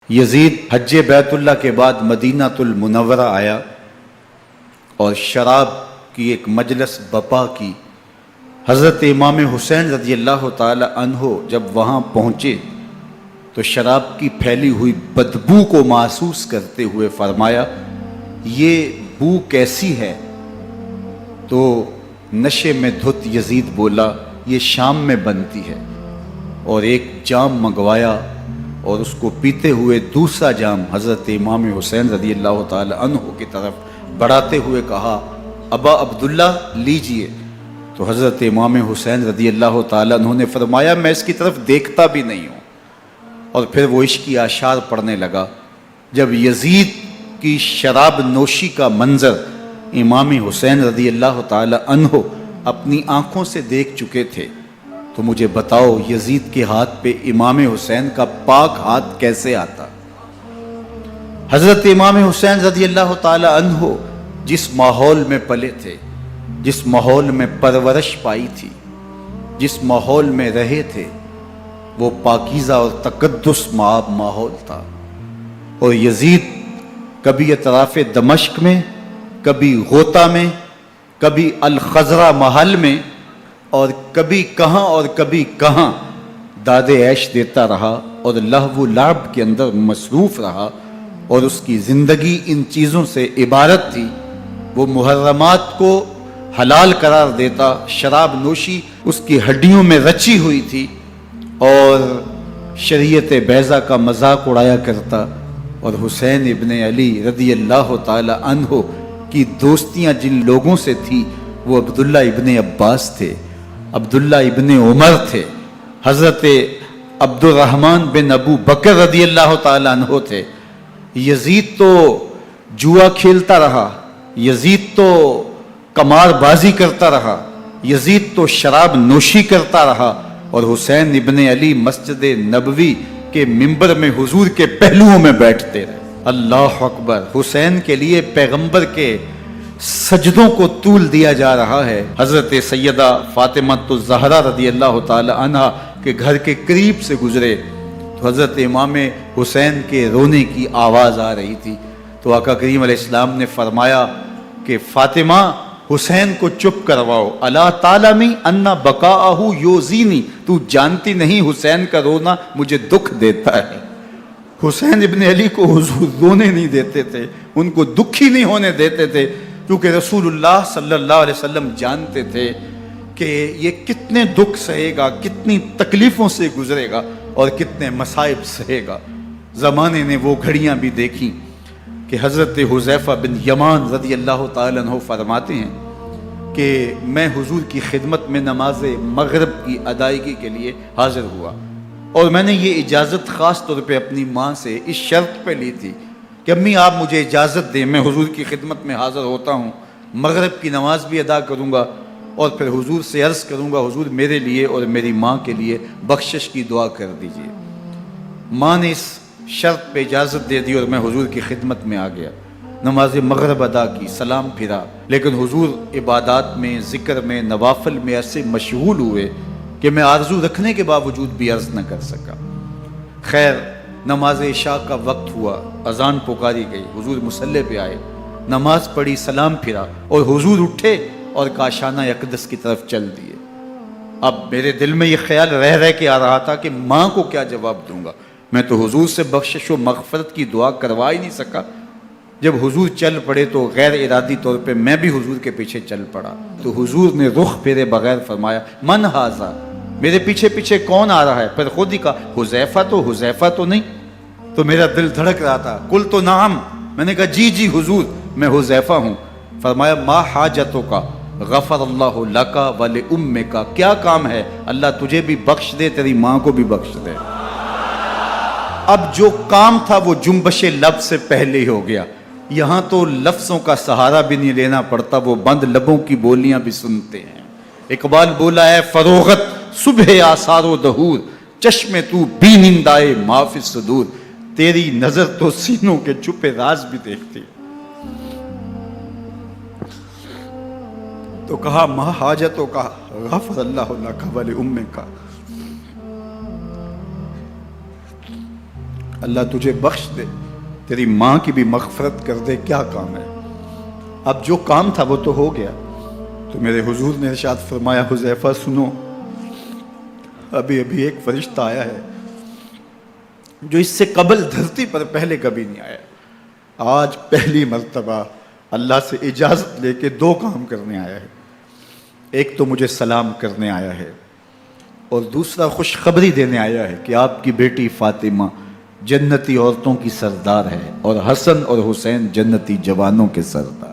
یزید حج بیت اللہ کے بعد مدینہ المنورہ آیا اور شراب کی ایک مجلس بپا کی۔ حضرت امام حسین رضی اللہ تعالی عنہ جب وہاں پہنچے تو شراب کی پھیلی ہوئی بدبو کو محسوس کرتے ہوئے فرمایا، یہ بو کیسی ہے؟ تو نشے میں دھت یزید بولا، یہ شام میں بنتی ہے، اور ایک جام منگوایا اور اس کو پیتے ہوئے دوسرا جام حضرت امام حسین رضی اللہ تعالی عنہ کی طرف بڑھاتے ہوئے کہا، ابا عبداللہ لیجئے۔ تو حضرت امام حسین رضی اللہ تعالی عنہ نے فرمایا، میں اس کی طرف دیکھتا بھی نہیں ہوں، اور پھر وہ عشقی اشعار پڑھنے لگا۔ جب یزید کی شراب نوشی کا منظر امام حسین رضی اللہ تعالی عنہ اپنی آنکھوں سے دیکھ چکے تھے تو مجھے بتاؤ یزید کے ہاتھ پہ امام حسین کا پاک ہاتھ کیسے آتا؟ حضرت امام حسین رضی اللہ تعالی عنہ جس ماحول میں پلے تھے، جس ماحول میں پرورش پائی تھی، جس ماحول میں رہے تھے، وہ پاکیزہ اور تقدس مآب ماحول تھا۔ اور یزید کبھی اطراف دمشق میں، کبھی غوطہ میں، کبھی الخزرہ محل میں، اور کبھی کہاں اور کبھی کہاں داد عیش دیتا رہا اور لہو و لعب کے اندر مصروف رہا، اور اس کی زندگی ان چیزوں سے عبارت تھی۔ وہ محرمات کو حلال قرار دیتا، شراب نوشی اس کی ہڈیوں میں رچی ہوئی تھی، اور شریعت بیضا کا مذاق اڑایا کرتا، اور حسین ابن علی رضی اللہ تعالی عنہ کی دوستیاں جن لوگوں سے تھی وہ عبداللہ ابن عباس تھے، عبداللہ ابن عمر تھے، حضرت عبد الرحمن بن ابو بکر رضی اللہ تعالی عنہ تھے۔ یزید تو جوا کھیلتا رہا، یزید تو قمار بازی کرتا رہا، یزید تو شراب نوشی کرتا رہا، اور حسین ابن علی مسجد نبوی کے منبر میں حضور کے پہلوؤں میں بیٹھتے رہے۔ اللہ اکبر! حسین کے لیے پیغمبر کے سجدوں کو طول دیا جا رہا ہے۔ حضرت سیدہ فاطمہ الزہرا رضی اللہ تعالی عنہ کے گھر کے قریب سے گزرے تو حضرت امام حسین کے رونے کی آواز آ رہی تھی، تو آقا کریم علیہ السلام نے فرمایا کہ فاطمہ حسین کو چپ کرواؤ، الا تعلمی ان بقاءہ یؤذینی، تو جانتی نہیں حسین کا رونا مجھے دکھ دیتا ہے۔ حسین ابن علی کو حضور رونے نہیں دیتے تھے، ان کو دکھی نہیں ہونے دیتے تھے، کیونکہ رسول اللہ صلی اللہ علیہ وسلم جانتے تھے کہ یہ کتنے دکھ سہے گا، کتنی تکلیفوں سے گزرے گا اور کتنے مصائب سہے گا۔ زمانے نے وہ گھڑیاں بھی دیکھیں کہ حضرت حذیفہ بن یمان رضی اللہ تعالیٰ عنہ فرماتے ہیں کہ میں حضور کی خدمت میں نماز مغرب کی ادائیگی کے لیے حاضر ہوا، اور میں نے یہ اجازت خاص طور پہ اپنی ماں سے اس شرط پہ لی تھی کہ امی آپ مجھے اجازت دیں، میں حضور کی خدمت میں حاضر ہوتا ہوں، مغرب کی نماز بھی ادا کروں گا، اور پھر حضور سے عرض کروں گا حضور میرے لیے اور میری ماں کے لیے بخشش کی دعا کر دیجیے۔ ماں نے اس شرط پہ اجازت دے دی اور میں حضور کی خدمت میں آ گیا، نماز مغرب ادا کی، سلام پھرا، لیکن حضور عبادات میں، ذکر میں، نوافل میں ایسے مشغول ہوئے کہ میں آرزو رکھنے کے باوجود بھی عرض نہ کر سکا۔ خیر، نماز عشاء کا وقت ہوا، اذان پکاری گئی، حضور مصلی پہ آئے، نماز پڑھی، سلام پھرا، اور حضور اٹھے اور کاشانہ اقدس کی طرف چل دیے۔ اب میرے دل میں یہ خیال رہ کے آ رہا تھا کہ ماں کو کیا جواب دوں گا، میں تو حضور سے بخشش و مغفرت کی دعا کروا ہی نہیں سکا۔ جب حضور چل پڑے تو غیر ارادی طور پہ میں بھی حضور کے پیچھے چل پڑا، تو حضور نے رخ پھیرے بغیر فرمایا، من ھذا، میرے پیچھے پیچھے کون آ رہا ہے؟ پھر خود ہی کہا، حذیفہ تو نہیں؟ تو میرا دل دھڑک رہا تھا، قلت نعم، میں نے کہا جی جی حضور میں حذیفہ ہوں۔ فرمایا، ما حاجتوں کا غفر اللہ لک ولامک، کیا کام ہے؟ اللہ تجھے بھی بخش دے، تیری ماں کو بھی بخش دے۔ اب جو کام تھا وہ جنبش لب سے پہلے ہی ہو گیا، یہاں تو لفظوں کا سہارا بھی نہیں لینا پڑتا، وہ بند لبوں کی بولیاں بھی سنتے ہیں۔ اقبال بولا ہے، فروغت صبح آثار و دہور، چشم تو بینندائے ما فی الصدور، تیری نظر تو سینوں کے چھپے راز بھی دیکھتی ہے۔ تو کہا، ما حاجتوں کا غفر اللہ لک ولامک، اللہ تجھے بخش دے، تیری ماں کی بھی مغفرت کر دے، کیا کام ہے؟ اب جو کام تھا وہ تو ہو گیا۔ تو میرے حضور نے ارشاد فرمایا حذیفہ سنو، ابھی ابھی ایک فرشتہ آیا ہے جو اس سے قبل دھرتی پر پہلے کبھی نہیں آیا، آج پہلی مرتبہ اللہ سے اجازت لے کے دو کام کرنے آیا ہے۔ ایک تو مجھے سلام کرنے آیا ہے، اور دوسرا خوشخبری دینے آیا ہے کہ آپ کی بیٹی فاطمہ جنتی عورتوں کی سردار ہے، اور حسن اور حسین جنتی جوانوں کے سردار۔